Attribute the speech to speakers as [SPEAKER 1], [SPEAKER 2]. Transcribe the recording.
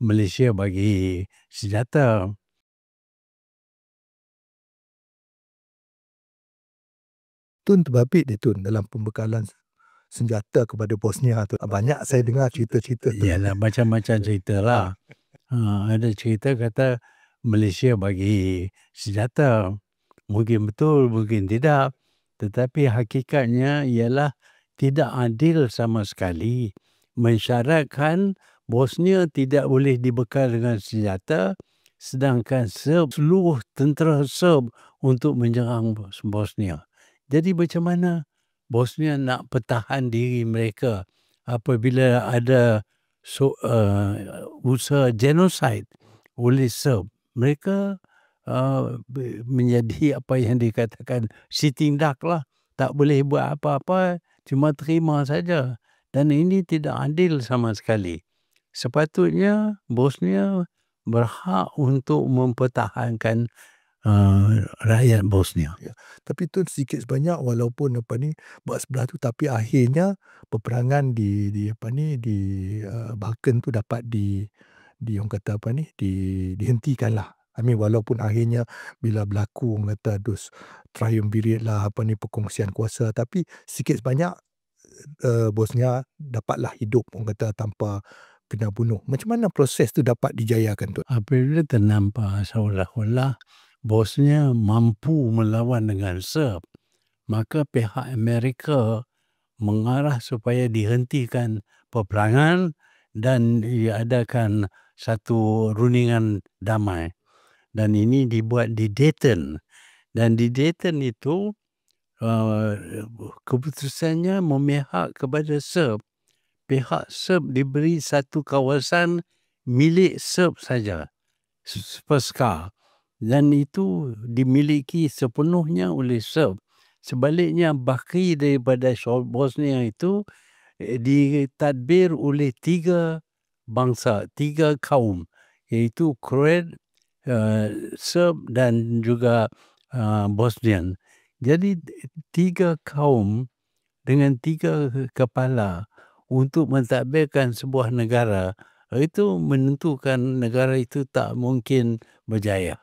[SPEAKER 1] Malaysia bagi senjata.
[SPEAKER 2] Tun terbabit dia Tun dalam pembekalan senjata kepada Bosnia tu. Banyak saya dengar cerita-cerita tu.
[SPEAKER 1] Yalah, macam-macam cerita lah. Ada cerita kata Malaysia bagi senjata. Mungkin betul, mungkin tidak. Tetapi hakikatnya ialah tidak adil sama sekali. Mensyaratkan Bosnia tidak boleh dibekal dengan senjata, sedangkan seluruh tentera Serb untuk menyerang Bosnia. Jadi macam mana Bosnia nak pertahan diri mereka apabila ada usaha genosid oleh Serb? Mereka menjadi apa yang dikatakan sitting duck lah. Tak boleh buat apa-apa, cuma terima saja. Dan ini tidak adil sama sekali. Sepatutnya Bosnia berhak untuk mempertahankan rakyat Bosnia.
[SPEAKER 2] Ya. Tapi tu sedikit sebanyak walaupun buat sebelah tu, tapi akhirnya peperangan di Balkan tu dapat orang kata dihentikan lah. Walaupun akhirnya bila berlaku orang kata dus triumvirate lah perkongsian kuasa, tapi sikit sebanyak Bosnia dapatlah hidup orang kata tanpa kena bunuh. Macam mana proses tu dapat dijayakan tu?
[SPEAKER 1] Apabila ternampak seolah-olah Bosnia mampu melawan dengan Serb, maka pihak Amerika mengarah supaya dihentikan peperangan dan diadakan satu rundingan damai. Dan ini dibuat di Dayton. Dan di Dayton itu keputusannya memihak kepada Serb. Pihak Serb diberi satu kawasan milik Serb saja, Spasska, dan itu dimiliki sepenuhnya oleh Serb. Sebaliknya baki daripada Bosnia itu ditadbir oleh 3 bangsa, 3 kaum, iaitu Kroat, Serb dan juga Bosnian. Jadi 3 kaum dengan 3 kepala untuk mentadbirkan sebuah negara, itu menentukan negara itu tak mungkin berjaya.